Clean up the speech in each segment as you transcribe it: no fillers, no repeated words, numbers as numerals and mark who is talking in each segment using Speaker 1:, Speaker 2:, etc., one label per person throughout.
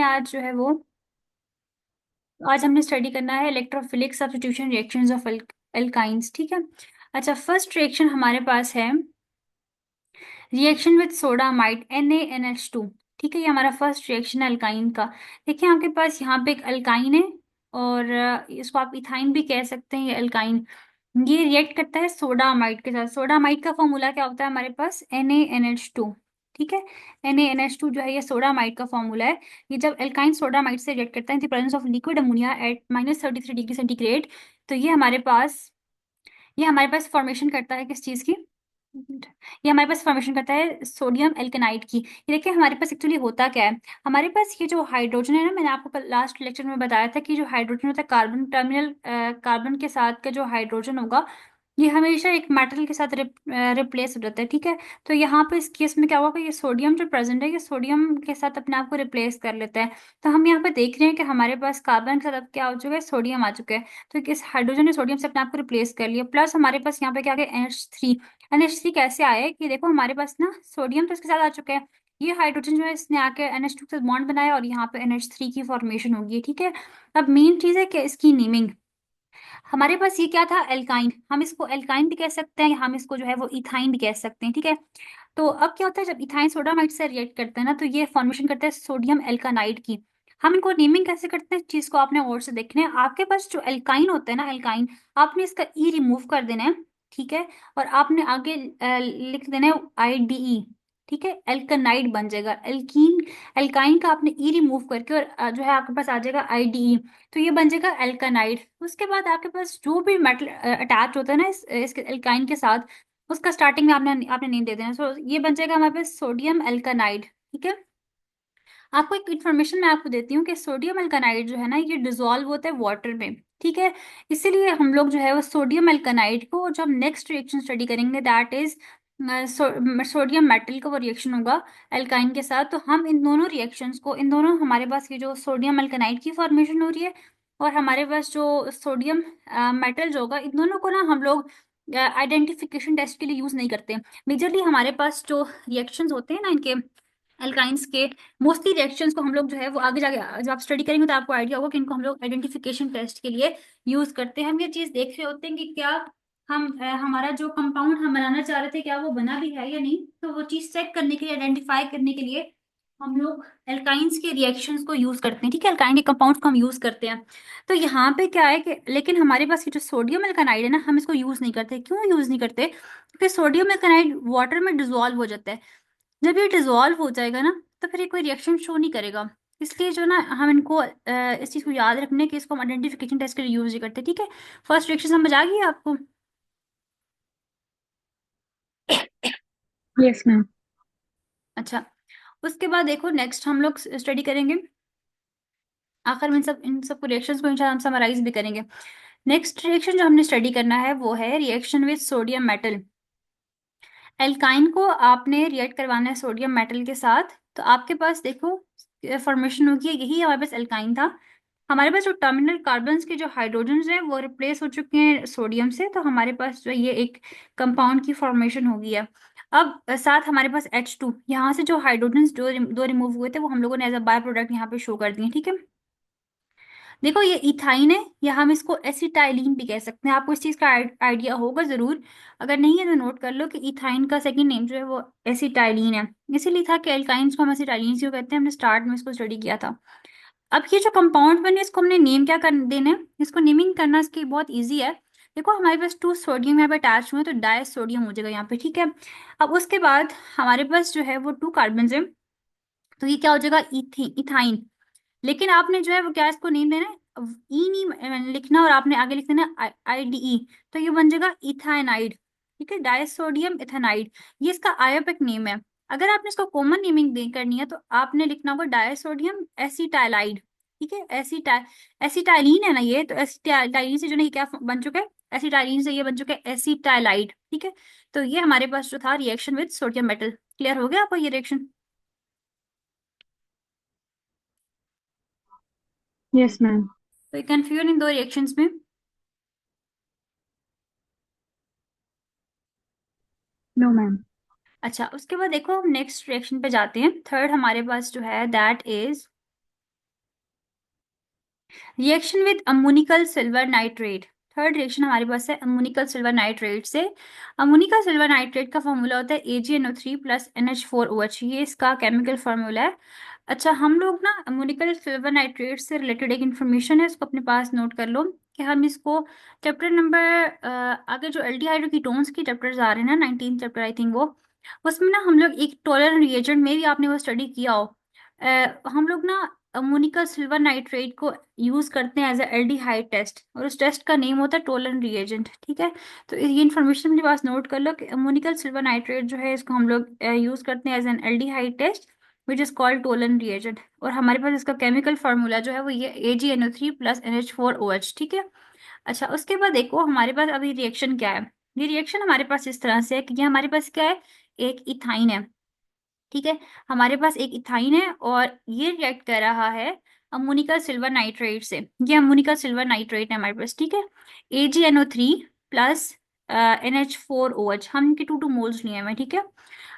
Speaker 1: आज जो है वो आज हमने स्टडी करना है electrophilic substitution reactions of alkynes. ठीक है। अच्छा, फर्स्ट रिएक्शन हमारे पास है रिएक्शन विद सोडामाइड NaNH2। ठीक है, ये हमारा फर्स्ट रिएक्शन है अल्काइन का। देखिए आपके पास यहाँ पे एक अल्काइन है और इसको आप इथाइन भी कह सकते हैं। ये अल्काइन ये रिएक्ट करता है सोडामाइड के साथ। सोडामाइड का फॉर्मूला क्या होता है हमारे पास? NaNH2। ठीक है, NaNH2 जो है ये सोडामाइड का फॉर्मूला है। ये जब एल्काइन सोडामाइड से रिएक्ट करता है in the presence of liquid ammonia at -33 degree centigrade, तो ये हमारे पास फॉर्मेशन करता है किस चीज की? ये हमारे पास फॉर्मेशन करता है सोडियम एल्केनाइड की। ये देखिए हमारे पास एक्चुअली होता क्या है, हमारे पास ये जो हाइड्रोजन है ना, मैंने आपको लास्ट लेक्चर में बताया था कि जो हाइड्रोजन होता है कार्बन टर्मिनल, कार्बन के साथ का जो हाइड्रोजन होगा ये हमेशा एक मेटल के साथ रिप्लेस हो जाता है। ठीक है, तो यहाँ पे इस केस में क्या होगा, ये सोडियम जो प्रेजेंट है ये सोडियम के साथ अपने आप को रिप्लेस कर लेता है। तो हम यहाँ पे देख रहे हैं कि हमारे पास कार्बन के साथ अब क्या हो चुका है, सोडियम आ चुका है। तो इस हाइड्रोजन ने सोडियम से अपने आप को रिप्लेस कर लिया, प्लस हमारे पास यहाँ पे क्या आ गया, NH3। NH3 कैसे आया है कि देखो हमारे पास ना सोडियम तो इसके साथ आ चुका है, ये हाइड्रोजन जो है इसने आके NH2 के साथ बॉन्ड बनाया और यहाँ पे NH3 की फॉर्मेशन होगी। ठीक है, अब मेन चीज है कि इसकी नेमिंग। हमारे पास ये क्या था, एल्काइन। हम इसको एल्काइन भी कह सकते हैं, हम इसको जो है वो इथाइन भी कह सकते हैं। ठीक है, तो अब क्या होता है जब इथाइन सोडामाइड से रिएक्ट करते हैं ना, तो ये फॉर्मेशन करते हैं सोडियम एल्कानाइड की। हम इनको नेमिंग कैसे करते हैं, चीज को आपने और से देखना है। आपके पास जो एल्काइन होता है ना, एल्काइन, आपने इसका ई रिमूव कर देना है। ठीक है, और आपने आगे लिख देना है IDE। ठीक है, एल्कानाइड बन जाएगा। एल्कीन एल्काइन का आपने ई रिमूव करके और जो है आपके पास आ जाएगा IDE। तो ये बन जाएगा एल्कानाइड। उसके बाद आपके पास जो भी मेटल अटैच होता है ना इसके एल्काइन के साथ, उसका स्टार्टिंग में आपने आपने नेम दे देना। सो ये बन जाएगा हमारे पास सोडियम एल्कानाइड। ठीक है, आपको एक इन्फॉर्मेशन मैं आपको देती हूँ कि सोडियम एल्कानाइड जो है ना ये डिजोल्व होता है वाटर में। ठीक है, इसीलिए हम लोग जो है वो सोडियम एल्कानाइड को जब नेक्स्ट रिएक्शन स्टडी करेंगे दैट इज सोडियम मेटल का वो रिएक्शन होगा एल्काइन के साथ, तो हम इन दोनों रिएक्शंस को, इन दोनों हमारे पास ये जो सोडियम एल्कानाइड की फॉर्मेशन हो रही है और हमारे पास जो सोडियम मेटल जो होगा, इन दोनों को ना हम लोग आइडेंटिफिकेशन टेस्ट के लिए यूज नहीं करते। मेजरली हमारे पास जो रिएक्शंस होते हैं ना इनके एल्काइंस के, मोस्टली रिएक्शंस को हम लोग जो है वो आगे जाके जब आप स्टडी करेंगे तो आपको आइडिया होगा कि इनको हम लोग आइडेंटिफिकेशन टेस्ट के लिए यूज करते हैं। हम ये चीज देख रहे होते हैं कि क्या हमारा जो कंपाउंड हम बनाना चाह रहे थे क्या वो बना भी है या नहीं, तो वो चीज चेक करने के लिए, आइडेंटिफाई करने के लिए हम लोग एल्काइंस के रिएक्शंस को यूज करते हैं। ठीक है, एल्काइन के कंपाउंड्स को हम यूज करते हैं। तो यहाँ पे क्या है कि लेकिन हमारे पास ये जो सोडियम एल्कानाइड है ना, हम इसको यूज नहीं करते। क्यों यूज नहीं करते? क्योंकि सोडियम एल्कानाइड वाटर में डिजोल्व हो जाता है। जब ये डिजोल्व हो जाएगा ना, तो फिर ये कोई रिएक्शन शो नहीं करेगा। इसलिए जो ना हम इनको इस चीज को याद रखने की इसको हम आइडेंटिफिकेशन टेस्ट के लिए यूज ही करते हैं। ठीक है, फर्स्ट रिएक्शन समझ आ गई है आपको?
Speaker 2: Yes ma'am.
Speaker 1: अच्छा, उसके बाद देखो नेक्स्ट हम लोग स्टडी करेंगे, आखिर में इन सब रिएक्शंस को इंशाल्लाह हम समराइज भी करेंगे। नेक्स्ट रिएक्शन जो हमने स्टडी करना है वो है reaction with sodium metal. Alkyne को आपने रिएक्ट करवाना है सोडियम मेटल के साथ, तो आपके पास देखो फॉर्मेशन होगी, यही हमारे पास एल्काइन था। हमारे पास जो टर्मिनल कार्बन के जो हाइड्रोजन हैं वो रिप्लेस हो चुके हैं सोडियम से, तो हमारे पास जो ये एक कंपाउंड की फॉर्मेशन हो गई है। अब साथ हमारे पास H2, यहाँ से जो हाइड्रोजन दो रिमूव हुए थे वो हम लोगों ने एज अ बाय प्रोडक्ट यहाँ पे शो कर दिए। ठीक है, देखो ये इथाइन है या हम इसको एसिटाइलिन भी कह सकते हैं। आपको इस चीज का आइडिया होगा जरूर, अगर नहीं है तो नोट कर लो कि इथाइन का सेकंड नेम जो है वो एसिटाइलिन है। इसीलिए था कि एल्काइंस को हम एसिटाइलिन क्यों कहते हैं, हमने स्टार्ट में इसको स्टडी किया था। अब ये जो कंपाउंड बने इसको हमने नेम क्या कर देना है, इसको नेमिंग करना इसकी बहुत ईजी है। देखो हमारे पास 2 सोडियम यहाँ पे अटैच हुए हैं, तो डाई सोडियम हो जाएगा यहाँ पे। ठीक है, अब उसके बाद हमारे पास जो है वो 2 कार्बन है, तो ये क्या हो जाएगा, इथाइन। लेकिन आपने जो है वो क्या इसको नेम देना है, ई नहीं लिखना और आपने आगे लिख देना IDE। तो ये बन जाएगा इथाइनाइड। ठीक है, डायसोडियम इथाइनाइड, ये इसका आयोपिक नेम है। अगर आपने इसको कॉमन नेमिंग दे करनी है तो आपने लिखना होगा डायसोडियम एसिटाइलाइड। ठीक है, एसिटाइलिन है ना ये, तो एसिटाइलिन से जो ना ये क्या बन चुका है, एसिटाइलिन से ये बन चुका है एसिटाइलाइड। ठीक है, तो ये हमारे पास जो था reaction with sodium metal. Clear हो गया आपको ये रिएक्शन?
Speaker 2: Yes ma'am.
Speaker 1: तो कंफ्यूजन इन दो रिएक्शंस में?
Speaker 2: No ma'am.
Speaker 1: अच्छा, उसके बाद देखो हम नेक्स्ट रिएक्शन पे जाते हैं। थर्ड हमारे पास जो है that is reaction with ammoniacal silver nitrate. Third reaction हमारे पास है अमोनिकल सिल्वर नाइट्रेट से। अमोनिकल सिल्वर नाइट्रेट का फॉर्मूला होता है AgNO3 प्लस NH4OH, ये इसका केमिकल फार्मूला है। अच्छा, हम लोग ना अमोनिकल सिल्वर नाइट्रेट से रिलेटेड एक इन्फॉर्मेशन है, इसको अपने पास नोट कर लो कि हम इसको चैप्टर नंबर आगे जो एल्डिहाइड कीटोन्स की चैप्टर्स आ रहे हैं ना, 19 चैप्टर आई थिंक वो, उसमें ना हम लोग एक टोलरेंट रिएजेंट में भी आपने वो स्टडी किया हो। हम लोग ना अमोनिकल सिल्वर नाइट्रेट को यूज करते हैं एज अ एल्डिहाइड टेस्ट, और उस टेस्ट का नेम होता है टोलन रिएजेंट, ठीक है। तो ये इन्फॉर्मेशन अपने पास नोट कर लो कि अमोनिकल सिल्वर नाइट्रेट जो है इसको हम लोग यूज करते हैं as an aldehyde test which is called Tollen reagent, और हमारे पास इसका केमिकल फार्मूला जो है वो ये AgNO3 प्लस NH4OH, ठीक है। अच्छा, उसके बाद देखो हमारे पास अभी रिएक्शन क्या है। ये रिएक्शन हमारे पास इस तरह से है कि ये हमारे पास क्या है, एक इथाइन है, ठीक है। हमारे पास एक इथाइन है और ये रिएक्ट कर रहा है अमोनिकल सिल्वर नाइट्रेट से। ये अमोनिकल सिल्वर नाइट्रेट है हमारे पास, ठीक है। AgNO3 प्लस NH4OH, हम इनके 2 2 मोल्स लिए हैं, ठीक है।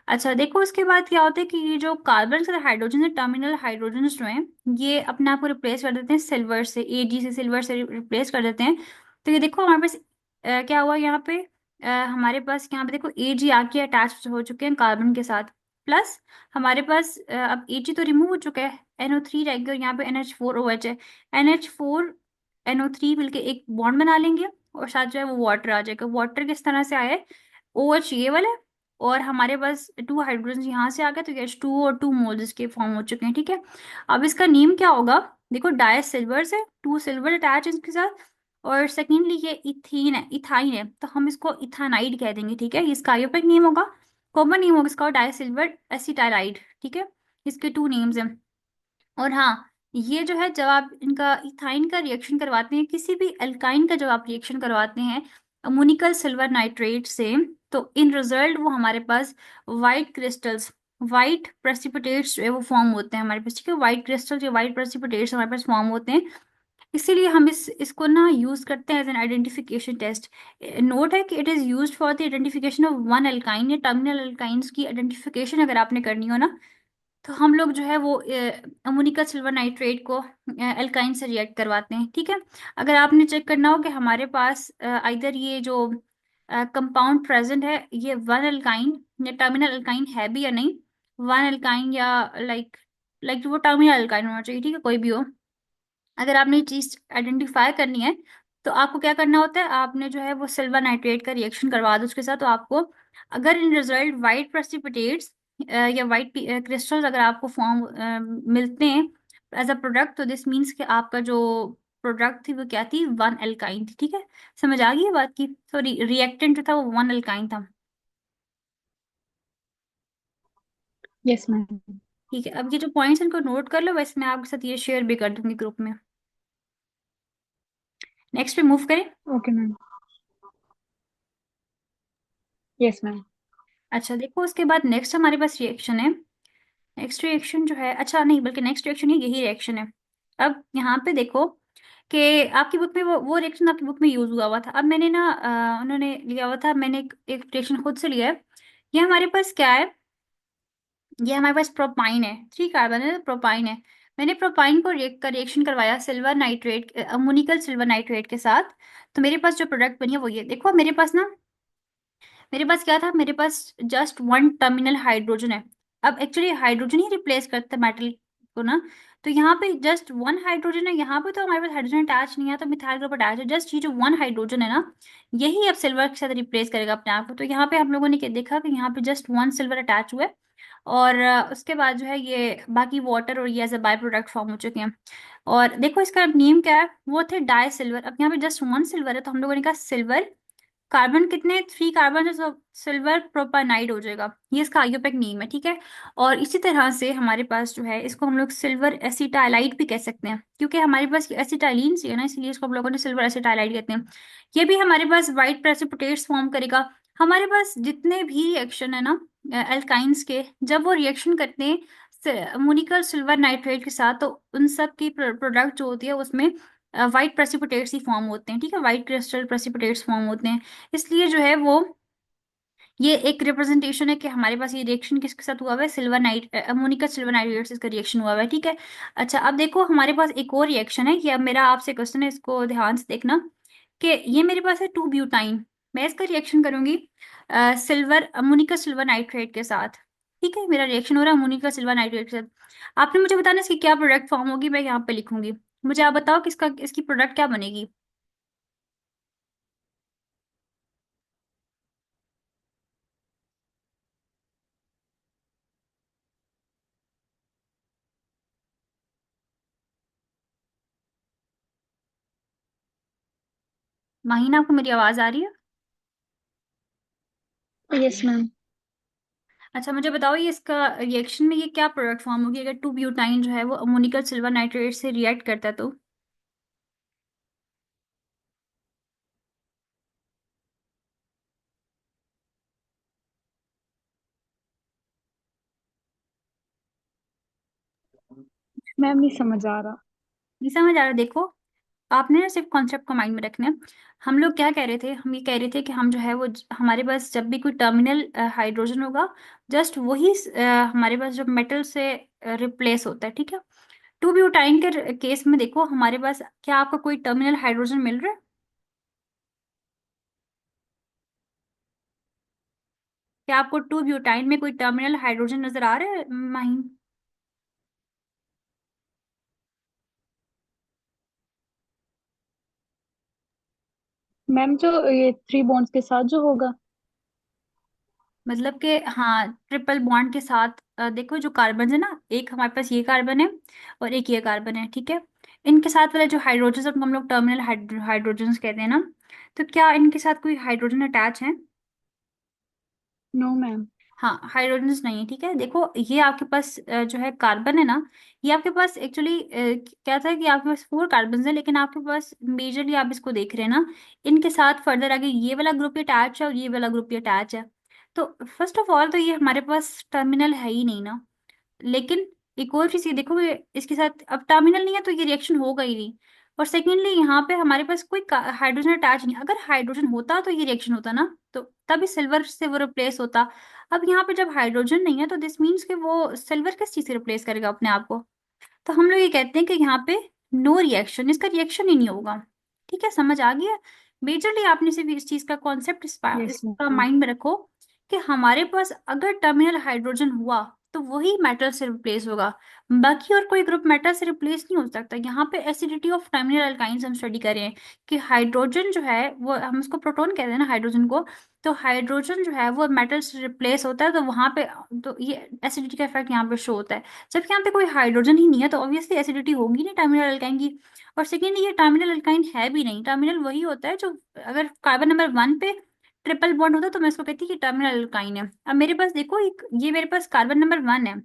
Speaker 1: अच्छा देखो, उसके बाद क्या होता है कि ये जो कार्बन से हाइड्रोजन है, टर्मिनल हाइड्रोजन जो है, ये अपने आप को रिप्लेस कर देते हैं सिल्वर से, Ag से सिल्वर से रिप्लेस कर देते हैं। तो ये देखो हमारे पास क्या हुआ यहाँ पे, हमारे पास यहाँ पे देखो Ag आके अटैच हो चुके हैं कार्बन के साथ, प्लस हमारे पास अब Ag तो रिमूव हो चुका है, NO3 रह गया और यहाँ पे NH4OH है। NH4NO3 मिलके एक बॉन्ड बना लेंगे और साथ जो है वो वाटर आ जाएगा। वाटर किस तरह से आया है, OH ये वाला है, और हमारे पास 2 हाइड्रोजन यहाँ से आ गए, तो H2O और 2 मोल्स इसके फॉर्म हो चुके हैं, ठीक है। अब इसका नेम क्या होगा, देखो डाई सिल्वर से 2 सिल्वर अटैच है इसके साथ, और सेकेंडली ये इथीन है, इथाइन है, तो हम इसको इथानाइड कह देंगे, ठीक है। इसका आयोपिक नेम होगा, कॉमन नेम होगा इसका डाई सिल्वर एसिटाइलाइड, ठीक है। इसके 2 नेम्स हैं। और हाँ, ये जो है जब आप इनका इथाइन का रिएक्शन करवाते हैं, किसी भी अल्काइन का जब आप रिएक्शन करवाते हैं अमोनिकल सिल्वर नाइट्रेट से, तो इन रिजल्ट वो हमारे पास वाइट क्रिस्टल्स, वाइट प्रेसिपिटेट्स जो है वो फॉर्म होते हैं हमारे पास, ठीक है। वाइट क्रिस्टल्स या वाइट प्रेसिपिटेट्स हमारे पास फॉर्म होते हैं। इसीलिए हम इसको ना यूज करते हैं as an identification test. Note है कि it is used for the identification of one alkyne या टर्मिनल अल्काइंस की आइडेंटिफिकेशन अगर आपने करनी हो ना, तो हम लोग जो है वो अमोनिका सिल्वर नाइट्रेट को अल्काइन से रिएक्ट करवाते हैं, ठीक है। अगर आपने चेक करना हो कि हमारे पास इधर ये जो कंपाउंड प्रेजेंट है ये वन अल्काइन या टर्मिनल अल्काइन है भी या नहीं, वन अल्काइन या लाइक लाइक वो टर्मिनल अल्काइन होना चाहिए, ठीक है, कोई भी हो। अगर आपने ये चीज आइडेंटिफाई करनी है तो आपको क्या करना होता है, आपने जो है वो सिल्वर नाइट्रेट का रिएक्शन करवा दो उसके साथ, तो आपको अगर इन रिजल्ट वाइट प्रेसिपिटेट्स या वाइट क्रिस्टल्स अगर आपको फॉर्म मिलते हैं एज अ प्रोडक्ट, तो दिस मीन्स कि आपका जो प्रोडक्ट थी वो क्या थी, वन एल्काइन थी, ठीक है। समझ आ गई ये बात की, सॉरी रिएक्टेंट जो था वो वन एल्काइन था।
Speaker 2: Yes, ma'am.
Speaker 1: ठीक है, अब ये जो पॉइंट्स इनको नोट कर लो, वैसे मैं आपके साथ ये शेयर भी कर दूंगी ग्रुप में। नेक्स्ट पे मूव करें।
Speaker 2: Okay, ma'am. Yes, ma'am.
Speaker 1: अच्छा देखो, उसके बाद नेक्स्ट हमारे पास रिएक्शन है। नेक्स्ट रिएक्शन जो है, अच्छा नहीं बल्कि नेक्स्ट रिएक्शन ही यही रिएक्शन है। अब यहाँ पे देखो कि आपकी बुक में वो रिएक्शन आपकी बुक में यूज हुआ हुआ था। अब मैंने ना उन्होंने लिया हुआ था, मैंने एक रिएक्शन खुद से लिया है। ये हमारे पास क्या है, ये हमारे पास प्रोपाइन है, 3 कार्बन है, प्रोपाइन है। मैंने प्रोपाइन को रिएक्शन करवाया silver nitrate, ammoniacal silver nitrate के साथ। तो मेरे पास जो प्रोडक्ट बनी है वो ये देखो, मेरे पास ना, मेरे पास क्या था, मेरे पास जस्ट वन टर्मिनल हाइड्रोजन है। अब एक्चुअली हाइड्रोजन ही रिप्लेस करता है मेटल को ना, तो यहाँ पे जस्ट वन हाइड्रोजन है, यहाँ पे तो हमारे पास हाइड्रोजन अटैच नहीं है, तो मिथाइल ग्रुप अटैच है। जस्ट ये जो वन हाइड्रोजन है ना, यही अब सिल्वर के साथ रिप्लेस करेगा अपने आप को। तो यहाँ पे हम लोगों ने क्या देखा कि यहाँ पे जस्ट वन सिल्वर अटैच हुआ है, और उसके बाद जो है ये बाकी वाटर और ये as a by product form हो चुके हैं। और देखो इसका नेम क्या है, वो थे डाई सिल्वर। अब यहाँ पे जस्ट वन सिल्वर है, तो हम लोगों ने कहा सिल्वर, कार्बन कितने, 3 कार्बन, तो सिल्वर प्रोपानाइड हो जाएगा, ये इसका आइयोपेक नेम है, ठीक है। और इसी तरह से हमारे पास जो है इसको हम लोग सिल्वर एसिटाइलाइड भी कह सकते हैं, क्योंकि हमारे पास एसिटाइलिन है ना, इसलिए इसको हम लोगों ने सिल्वर एसिटाइलाइड कहते हैं। ये भी हमारे पास वाइट प्रेसिपिटेट्स फॉर्म करेगा। हमारे पास जितने भी रिएक्शन है ना एल्काइंस के, जब वो रिएक्शन करते हैं अमोनिकल सिल्वर नाइट्रेट के साथ, तो उन सब की प्रोडक्ट जो होती है उसमें वाइट प्रेसिपिटेट्स ही फॉर्म होते हैं, ठीक है, वाइट क्रिस्टल प्रेसिपिटेट्स फॉर्म होते हैं। इसलिए जो है वो ये एक रिप्रेजेंटेशन है कि हमारे पास ये रिएक्शन किसके साथ हुआ हुआ है, सिल्वर नाइट अमोनिका सिल्वर नाइट्रेट से इसका रिएक्शन हुआ हुआ है, ठीक है। अच्छा, अब देखो हमारे पास एक और रिएक्शन है, कि अब मेरा आपसे क्वेश्चन है, इसको ध्यान से देखना, कि ये मेरे पास है 2 ब्यूटाइन। मैं इसका रिएक्शन करूंगी सिल्वर अमोनिका सिल्वर नाइट्रेट के साथ। ठीक है, मेरा रिएक्शन हो रहा है अमोनिका सिल्वर नाइट्रेट के साथ। आपने मुझे बताना इसकी क्या प्रोडक्ट फॉर्म होगी, मैं यहाँ पे लिखूंगी। मुझे आप बताओ कि इसका इसकी प्रोडक्ट क्या बनेगी। माहीना, आपको मेरी आवाज आ रही है?
Speaker 2: Yes ma'am.
Speaker 1: अच्छा, मुझे बताओ ये इसका रिएक्शन में ये क्या प्रोडक्ट फॉर्म होगी अगर 2 ब्यूटाइन जो है वो अमोनिकल सिल्वर नाइट्रेट से रिएक्ट करता है तो।
Speaker 2: मैम नहीं समझ आ रहा।
Speaker 1: नहीं समझ आ रहा? देखो, आपने ना सिर्फ कॉन्सेप्ट को माइंड में रखना है। हम लोग क्या कह रहे थे, हम ये कह रहे थे कि हम जो है वो हमारे पास जब भी कोई टर्मिनल हाइड्रोजन होगा, जस्ट वही हमारे पास जो मेटल से रिप्लेस होता है, ठीक है। 2 ब्यूटाइन के केस में देखो हमारे पास क्या आपको कोई टर्मिनल हाइड्रोजन मिल रहा है? क्या आपको 2 ब्यूटाइन में कोई टर्मिनल हाइड्रोजन नजर आ रहा है माहिन?
Speaker 2: मैम जो ये 3 बॉन्ड्स के साथ जो होगा।
Speaker 1: मतलब कि हाँ, ट्रिपल बॉन्ड के साथ देखो जो कार्बन है ना, एक हमारे पास ये कार्बन है और एक ये कार्बन है, ठीक है। इनके साथ वाले जो हाइड्रोजन उनको हम लोग टर्मिनल हाइड्रोजन कहते हैं ना। तो क्या इनके साथ कोई हाइड्रोजन अटैच है?
Speaker 2: No ma'am.
Speaker 1: हाँ, हाइड्रोजन नहीं है, ठीक है। देखो ये आपके पास जो है कार्बन है ना, ये आपके पास एक्चुअली क्या था कि आपके पास 4 कार्बन है, लेकिन आपके पास मेजरली आप इसको देख रहे हैं ना, इनके साथ फर्दर आगे ये वाला ग्रुप अटैच है और ये वाला ग्रुप अटैच है। तो फर्स्ट ऑफ ऑल तो ये हमारे पास टर्मिनल है ही नहीं ना। लेकिन एक और चीज ये देखो कि इसके साथ अब टर्मिनल नहीं है तो ये रिएक्शन होगा ही नहीं। और सेकेंडली यहाँ पे हमारे पास कोई हाइड्रोजन अटैच नहीं, अगर हाइड्रोजन होता तो ये रिएक्शन होता ना, तो तभी सिल्वर से वो रिप्लेस होता। अब यहाँ पे जब हाइड्रोजन नहीं है तो दिस मीन्स कि वो सिल्वर किस चीज से रिप्लेस करेगा अपने आप को। तो हम लोग ये कहते हैं कि यहाँ पे नो रिएक्शन, इसका रिएक्शन ही नहीं होगा। ठीक है, समझ आ गया? मेजरली आपने सिर्फ इस चीज का कॉन्सेप्ट
Speaker 2: यस
Speaker 1: इसका
Speaker 2: मैम।
Speaker 1: माइंड में रखो कि हमारे पास अगर टर्मिनल हाइड्रोजन हुआ तो वही मेटल से रिप्लेस होगा, बाकी और कोई ग्रुप मेटल से रिप्लेस नहीं हो सकता। यहाँ पे एसिडिटी ऑफ टर्मिनल अल्काइंस हम स्टडी करें कि हाइड्रोजन जो है वो, हम उसको प्रोटॉन कहते हैं ना हाइड्रोजन को, तो हाइड्रोजन जो है वो मेटल से रिप्लेस होता है, तो वहां पे तो ये एसिडिटी का इफेक्ट यहाँ पे शो होता है। जबकि यहाँ पे कोई हाइड्रोजन ही नहीं है तो ऑब्वियसली एसिडिटी होगी नहीं टर्मिनल अल्काइन की। और सेकेंडली ये टर्मिनल अल्काइन है भी नहीं, टर्मिनल वही होता है जो अगर कार्बन नंबर 1 पे ट्रिपल बॉन्ड होता तो मैं इसको कहती कि टर्मिनल अल्काइन है। अब मेरे पास देखो एक ये मेरे पास कार्बन नंबर 1 है,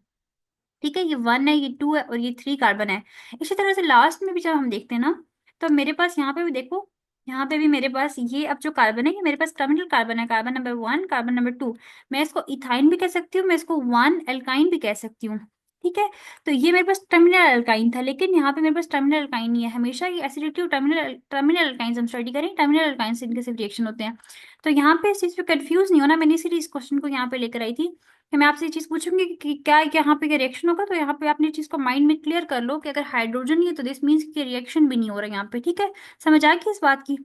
Speaker 1: ठीक है, ये 1 है, ये 2 है और ये 3 कार्बन है। इसी तरह से लास्ट में भी जब हम देखते हैं ना, तो मेरे पास यहाँ पे भी देखो, यहाँ पे भी मेरे पास ये अब जो कार्बन है ये मेरे पास टर्मिनल कार्बन है, कार्बन नंबर 1 कार्बन नंबर 2। मैं इसको इथाइन भी कह सकती हूँ, मैं इसको 1 एल्काइन भी कह सकती हूँ, ठीक है। तो ये मेरे पास टर्मिनल अल्काइन था, लेकिन यहाँ पे मेरे पास टर्मिनल अल्काइन नहीं है। हमेशा ये एसिडिटी और टर्मिनल टर्मिनल अल्काइन हम स्टडी करें, टर्मिनल अल्काइन से इनके सिर्फ रिएक्शन होते हैं। तो यहाँ पे इस चीज पे कंफ्यूज नहीं होना, मैंने इसीलिए इस क्वेश्चन को यहाँ पे लेकर आई थी कि मैं आपसे ये चीज पूछूंगी कि क्या यहाँ पे क्या रिएक्शन होगा, तो यहाँ पे आपने इस चीज को माइंड में क्लियर कर लो कि अगर हाइड्रोजन ही है तो दिस मीन्स कि रिएक्शन भी नहीं हो रहा है यहाँ पे, ठीक है। समझ आ गई इस बात की?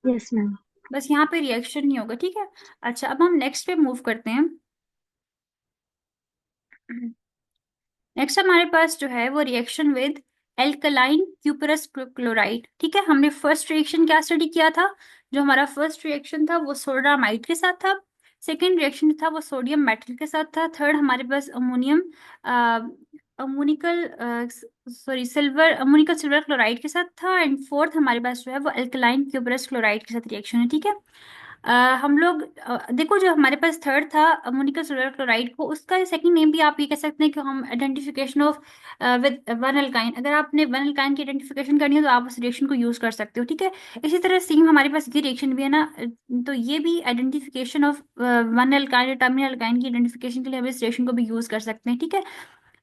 Speaker 2: Yes ma'am.
Speaker 1: बस यहाँ पे रिएक्शन नहीं होगा, ठीक है। अच्छा, अब हम नेक्स्ट पे मूव करते हैं। नेक्स्ट हमारे पास जो है वो reaction with alkaline cuprous chloride, ठीक है। हमने फर्स्ट रिएक्शन क्या स्टडी किया था? जो हमारा फर्स्ट रिएक्शन था वो सोडामाइड के साथ था। सेकेंड रिएक्शन था वो सोडियम मेटल के साथ था। थर्ड हमारे पास ammonium ammoniacal sorry silver ammoniacal silver chloride के साथ था। एंड फोर्थ हमारे पास जो है वो एल्कलाइन क्यूपरस क्लोराइड के साथ रिएक्शन है, ठीक है। हम लोग देखो जो हमारे पास थर्ड था अमोनिकल सिल्वर क्लोराइड को, उसका सेकंड नेम भी आप ये कह सकते हैं कि हम identification of with one alkyne, अगर आपने वन एल्काइन की आइडेंटिफिकेशन करनी है तो आप उस रिएक्शन को यूज कर सकते हो, ठीक है। इसी तरह सेम हमारे पास ये रिएक्शन भी है ना, तो ये भी identification of one alkyne terminal alkyne की आइडेंटिफिकेशन के लिए हम इस रिएक्शन को भी यूज कर सकते हैं, ठीक है।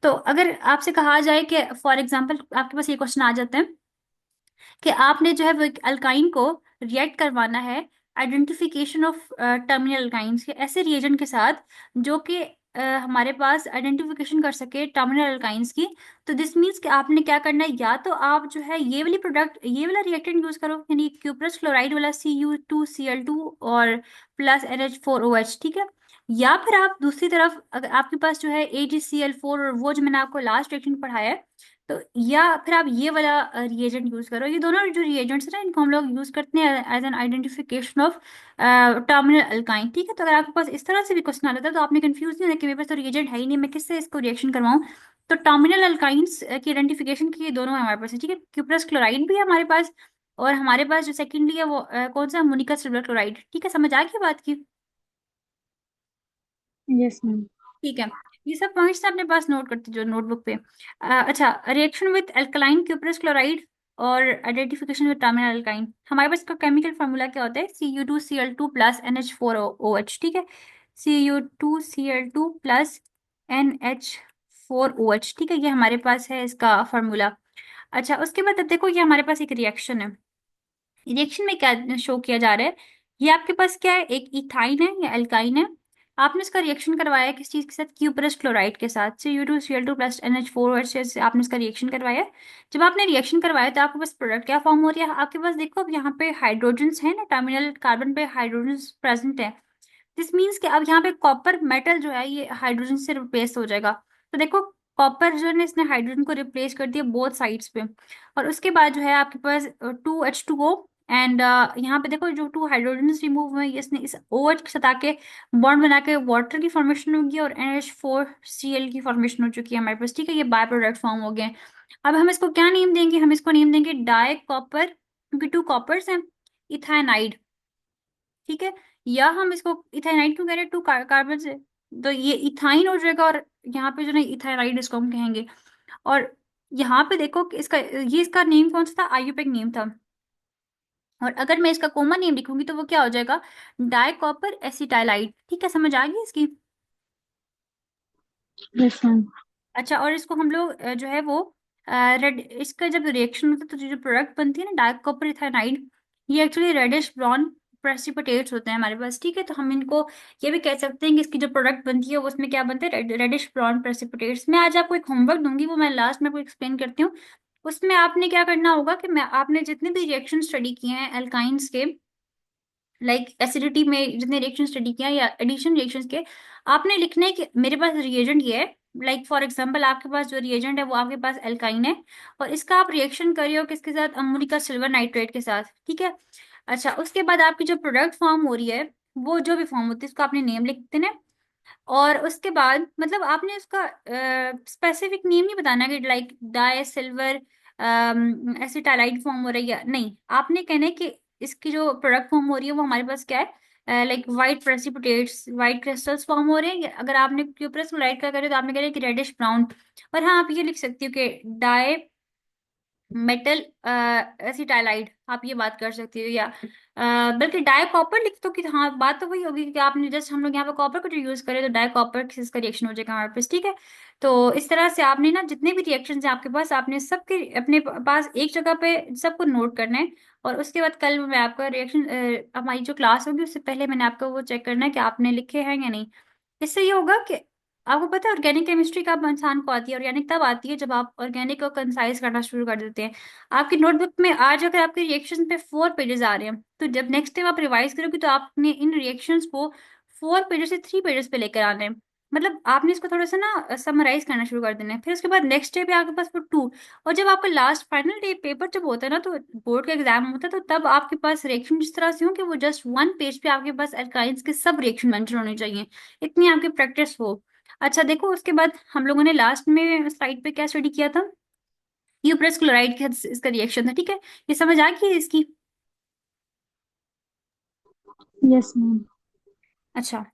Speaker 1: तो अगर आपसे कहा जाए कि फॉर एग्जाम्पल आपके पास ये क्वेश्चन आ जाता है कि आपने जो है वो अल्काइन को रिएक्ट करवाना है आइडेंटिफिकेशन ऑफ टर्मिनल अल्काइंस के ऐसे रिएजेंट के साथ जो कि हमारे पास आइडेंटिफिकेशन कर सके टर्मिनल अल्काइंस की। तो दिस मीन्स कि आपने क्या करना है, या तो आप जो है ये वाली प्रोडक्ट, ये वाला रिएक्टेंट यूज करो, यानी क्यूप्रस क्लोराइड वाला Cu2Cl2 और प्लस NH4OH, ठीक है। या फिर आप दूसरी तरफ, अगर आपके पास जो है AgCl4 और वो जो मैंने आपको लास्ट रिएक्शन पढ़ाया है, तो या फिर आप ये वाला रिएजेंट यूज करो। ये दोनों जो रिएजेंट्स हैं ना, इनको हम लोग यूज करते हैं as an identification of terminal alkyne, ठीक है। तो अगर आपके पास इस तरह से भी क्वेश्चन आ जाता है तो आपने कंफ्यूज नहीं होना कि मेरे पास तो रिएजेंट है ही नहीं, मैं किससे इसको रिएक्शन करवाऊं। तो टर्मिनल अल्काइंस की आइडेंटिफिकेशन की ये दोनों है हमारे पास, ठीक है। क्यूप्रस क्लोराइड भी है हमारे पास, और हमारे पास जो सेकेंडली है वो कौन सा, अमोनिका सिल्वर क्लोराइड, ठीक है। समझ आ गई बात की?
Speaker 2: Yes ma'am.
Speaker 1: ठीक है। ये सब पॉइंट्स अपने पास नोट करते जो नोटबुक पे। अच्छा, reaction with alkaline cuprous chloride और आइडेंटिफिकेशन विद टर्मिनल अल्काइन, हमारे पास इसका केमिकल फार्मूला क्या होता है, Cu2Cl2 प्लस NH4OH, ठीक है। Cu2Cl2 प्लस NH4OH, ठीक है, ये हमारे पास है इसका फार्मूला। अच्छा, उसके बाद अब देखो, ये हमारे पास एक रिएक्शन है। रिएक्शन में क्या शो किया जा रहा है, ये आपके पास क्या है, एक इथाइन है या एल्काइन है। आपने इसका रिएक्शन करवाया है किस चीज के साथ, क्यूप्रस क्लोराइड के साथ, Cu2Cl2 प्लस NH4 से आपने इसका रिएक्शन करवाया है। जब आपने रिएक्शन करवाया तो आपके पास प्रोडक्ट क्या फॉर्म हो रहा है, आपके पास देखो अब यहाँ पे हाइड्रोजन्स है ना, टर्मिनल कार्बन पे हाइड्रोजन्स प्रेजेंट है। दिस मीन्स कि अब यहाँ पे कॉपर मेटल जो है ये हाइड्रोजन से रिप्लेस हो जाएगा। तो देखो, कॉपर जो है ना, इसने हाइड्रोजन को रिप्लेस कर दिया बोथ साइड्स पे। और उसके बाद जो है आपके पास 2H2O, एंड यहाँ पे देखो जो टू हाइड्रोजन रिमूव हुए, इसने इस OH के साथ आके बॉन्ड बना के वाटर की फॉर्मेशन होगी और NH4Cl की फॉर्मेशन हो चुकी है हमारे पास, ठीक है। ये बाय प्रोडक्ट फॉर्म हो गए। अब हम इसको क्या नेम देंगे, हम इसको नेम देंगे डाई कॉपर, क्योंकि टू कॉपर्स हैं, इथाइनाइड, ठीक है। या हम इसको इथाइनाइड क्यों कह रहे हैं, टू कार्बन से, तो ये इथाइन हो जाएगा, और यहाँ पे जो ना इथाइनाइड इसको हम कहेंगे। और यहाँ पे देखो कि इसका, ये इसका नेम कौन सा था, आयुपेक नेम था। और अगर मैं इसका कॉमन नेम लिखूंगी तो वो क्या हो जाएगा, डाई कॉपर एसिटाइलाइड, ठीक है। समझ आ गई इसकी?
Speaker 2: Yes ma'am.
Speaker 1: अच्छा, और इसको हम लोग जो है वो रेड, इसका जब रिएक्शन होता है तो जो प्रोडक्ट बनती है ना डार्क कॉपर इथाइनाइड, ये एक्चुअली रेडिश ब्राउन प्रेसिपिटेट्स होते हैं हमारे पास, ठीक है। तो हम इनको ये भी कह सकते हैं कि इसकी जो प्रोडक्ट बनती है वो उसमें क्या बनता है, रेडिश ब्राउन प्रेसिपिटेट्स। मैं आज आपको एक होमवर्क दूंगी, वो मैं लास्ट में आपको एक्सप्लेन करती हूँ। उसमें आपने क्या करना होगा कि मैं, आपने जितने भी रिएक्शन स्टडी किए हैं एल्काइंस के, लाइक एसिडिटी में जितने रिएक्शन स्टडी किया या एडिशन रिएक्शंस के, आपने लिखना है कि मेरे पास रिएजेंट ये है। लाइक फॉर एग्जांपल आपके पास जो रिएजेंट है वो आपके पास एल्काइन है, और इसका आप रिएक्शन कर रहे हो किसके साथ, अमोनिका सिल्वर नाइट्रेट के साथ, ठीक है। अच्छा, उसके बाद आपकी जो प्रोडक्ट फॉर्म हो रही है, वो जो भी फॉर्म होती है उसको आपने नेम लिख देना है। और उसके बाद मतलब आपने उसका स्पेसिफिक नेम नहीं बताना कि लाइक डाई सिल्वर एसिटाइलाइड फॉर्म हो रही है, नहीं। आपने कहना है कि इसकी जो प्रोडक्ट फॉर्म हो रही है वो हमारे पास क्या है, like white precipitates, white crystals form हो रहे हैं। अगर आपने क्यूप्रस क्लोराइड का करे तो आपने कहना है कि रेडिश ब्राउन। और हाँ, आप ये लिख सकती हो कि डाई मेटल एसिटाइलाइड, आप ये बात कर सकती हो। या बल्कि डाई कॉपर लिख दो कि हाँ, बात तो वही होगी कि आपने जस्ट, हम लोग यहाँ पे कॉपर को जो यूज करें तो डाई कॉपर का रिएक्शन हो जाएगा हमारे पास, ठीक है। तो इस तरह से आपने ना जितने भी रिएक्शंस हैं आपके पास, आपने सबके अपने पास एक जगह पे सबको नोट करना है। और उसके बाद कल मैं आपका रिएक्शन, हमारी जो क्लास होगी उससे पहले मैंने आपको वो चेक करना है कि आपने लिखे हैं या नहीं। इससे ये होगा कि आपको पता है ऑर्गेनिक केमिस्ट्री कब इंसान को आती है, ऑर्गेनिक तब आती है जब आप ऑर्गेनिक को कंसाइज करना शुरू कर देते हैं। आपकी नोटबुक में आज अगर आपके रिएक्शन पे 4 पेजेस आ रहे हैं, तो जब नेक्स्ट टाइम आप रिवाइज करोगे तो आपने इन रिएक्शंस को 4 पेजेस से 3 पेजेस पे लेकर आने हैं। मतलब आपने इसको थोड़ा सा ना समराइज करना शुरू कर देना है। फिर उसके बाद नेक्स्ट डे पे आपके पास वो 2। और जब आपका लास्ट फाइनल डे पेपर जब होता है ना, तो बोर्ड का एग्जाम होता है, तो तब आपके पास रिएक्शन जिस तरह से हो कि वो जस्ट 1 पेज पे आपके पास एल्काइंस के सब रिएक्शन मेंशन होने चाहिए, इतनी आपकी प्रैक्टिस हो। अच्छा देखो, उसके बाद हम लोगों ने लास्ट में स्लाइड पे क्या स्टडी किया था, यूप्रेस क्लोराइड का इसका रिएक्शन था, ठीक है। ये समझ आ गई है इसकी?
Speaker 2: Yes ma'am.
Speaker 1: अच्छा,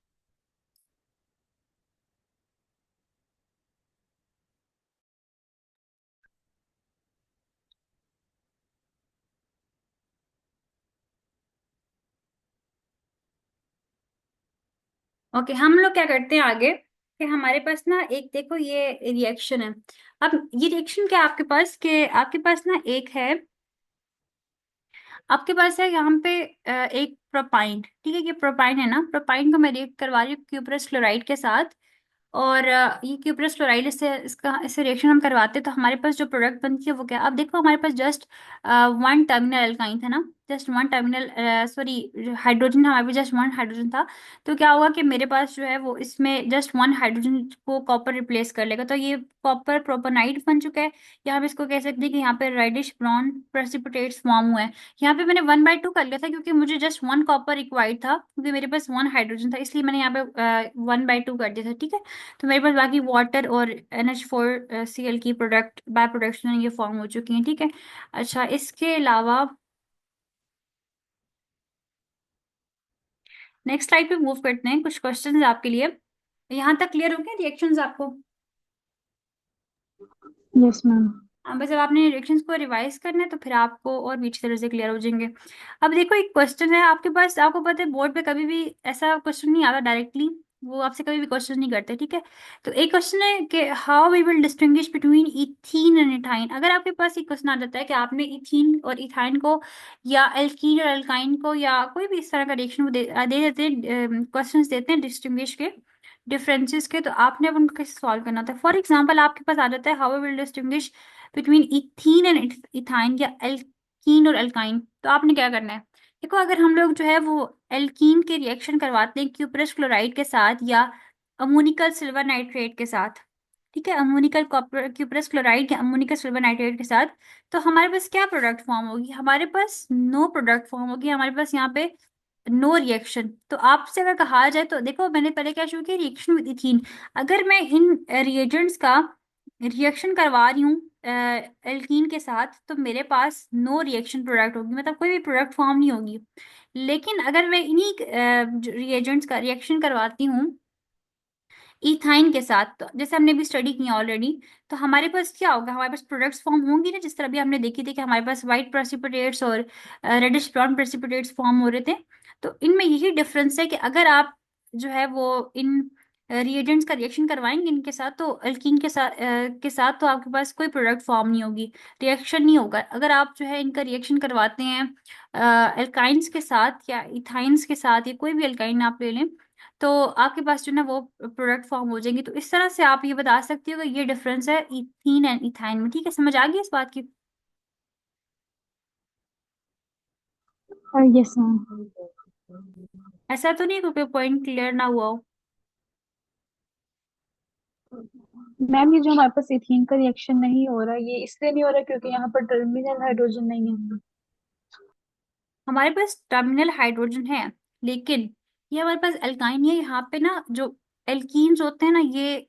Speaker 1: ओके, हम लोग क्या करते हैं आगे कि हमारे पास ना एक देखो ये रिएक्शन है। अब ये रिएक्शन क्या है आपके पास, कि आपके पास ना एक है, आपके पास है यहाँ पे एक प्रोपाइन, ठीक है, ये प्रोपाइन है ना, प्रोपाइन को मैं रिएक्ट करवा रही हूँ क्यूप्रस क्लोराइड के साथ। और ये क्यूप्रस क्लोराइड इससे इसका इससे रिएक्शन हम करवाते हैं तो हमारे पास जो प्रोडक्ट बनती है वो क्या, अब देखो हमारे पास जस्ट वन टर्मिनल एल्काइन था ना, just one terminal, sorry, hydrogen हमारे पास जस्ट वन हाइड्रोजन था। तो क्या होगा कि मेरे पास जो है वो इसमें जस्ट वन हाइड्रोजन को कॉपर रिप्लेस कर लेगा, तो ये कॉपर प्रोपोनाइड बन चुका है। या हम इसको कह सकते हैं कि यहाँ पे रेडिश ब्राउन प्रेसिपिटेट्स फॉर्म हुए हैं। यहाँ पे मैंने 1/2 कर लिया था क्योंकि मुझे जस्ट वन कॉपर रिक्वायर्ड था, क्योंकि मेरे पास वन हाइड्रोजन था, इसलिए मैंने यहाँ पे 1/2 कर दिया था, ठीक है। तो मेरे पास बाकी वाटर और NH4Cl की प्रोडक्ट बाय प्रोडक्शन ये फॉर्म हो चुकी हैं, ठीक है। अच्छा, इसके अलावा नेक्स्ट स्लाइड पे मूव करते हैं, कुछ क्वेश्चंस आपके लिए। यहाँ तक क्लियर हो गया रिएक्शंस आपको?
Speaker 2: Yes ma'am.
Speaker 1: हाँ, बस अब आपने रिएक्शंस को रिवाइज करना है तो फिर आपको और भी अच्छी तरह से क्लियर हो जाएंगे। अब देखो एक क्वेश्चन है आपके पास, आपको पता है बोर्ड पे कभी भी ऐसा क्वेश्चन नहीं आता डायरेक्टली, वो आपसे कभी भी क्वेश्चन नहीं करते, ठीक है। तो एक क्वेश्चन है कि how we will distinguish between ethene and ethyne. अगर आपके पास एक क्वेश्चन आ जाता है कि आपने इथीन और इथाइन को या एल्कीन और एल्काइन को या कोई भी इस तरह का रिएक्शन दे देते हैं, क्वेश्चन देते हैं डिस्टिंग्विश के, डिफरेंसेस के, तो आपने अब उनको कैसे सॉल्व करना होता है। फॉर एग्जाम्पल आपके पास आ जाता है how we will distinguish between ethene and ethyne या एल्कीन और एल्काइन, तो आपने क्या करना है। देखो अगर हम लोग जो है वो एल्कीन के रिएक्शन करवाते हैं क्यूप्रस क्लोराइड के साथ या अमोनिकल सिल्वर नाइट्रेट के साथ, ठीक है, अमोनिकल क्यूप्रस क्लोराइड या अमोनिकल सिल्वर नाइट्रेट के साथ, तो हमारे पास क्या प्रोडक्ट फॉर्म होगी, हमारे पास नो प्रोडक्ट फॉर्म होगी, हमारे पास यहाँ पे नो रिएक्शन। तो आपसे अगर कहा जाए तो देखो मैंने पहले क्या शुरू किया, रिएक्शन विद इथीन। अगर मैं इन रिएजेंट्स का रिएक्शन करवा रही हूँ एल्कीन के साथ तो मेरे पास नो रिएक्शन प्रोडक्ट होगी, मतलब कोई भी प्रोडक्ट फॉर्म नहीं होगी। लेकिन अगर मैं इन्हीं रिएजेंट्स का रिएक्शन करवाती हूँ इथाइन के साथ, तो जैसे हमने भी स्टडी किया ऑलरेडी, तो हमारे पास क्या होगा, हमारे पास प्रोडक्ट्स फॉर्म होंगी ना, जिस तरह भी हमने देखी थी कि हमारे पास व्हाइट प्रेसिपिटेट्स और रेडिश ब्राउन प्रेसिपिटेट्स फॉर्म हो रहे थे। तो इनमें यही डिफरेंस है कि अगर आप जो है वो इन रिएजेंट्स का रिएक्शन करवाएंगे इनके साथ, तो अल्कीन के साथ तो आपके पास कोई प्रोडक्ट फॉर्म नहीं होगी, रिएक्शन नहीं होगा। अगर आप जो है इनका रिएक्शन करवाते हैं एल्काइंस के साथ या इथाइंस के साथ या कोई भी एल्काइन आप ले लें, तो आपके पास जो ना वो प्रोडक्ट फॉर्म हो जाएंगे। तो इस तरह से आप ये बता सकते हो कि ये डिफरेंस है इथीन एंड इथाइन में, ठीक है, समझ आ गई इस बात की?
Speaker 2: Yes ma'am.
Speaker 1: ऐसा तो नहीं है कोई पॉइंट क्लियर ना हुआ हो?
Speaker 2: मैम ये जो हमारे पास इथीन का रिएक्शन नहीं हो रहा, ये इसलिए नहीं हो रहा क्योंकि यहाँ पर टर्मिनल हाइड्रोजन नहीं है।
Speaker 1: हमारे पास टर्मिनल हाइड्रोजन है, लेकिन ये हमारे पास एल्काइन है, यहाँ पे ना जो एल्कीन्स होते हैं ना ये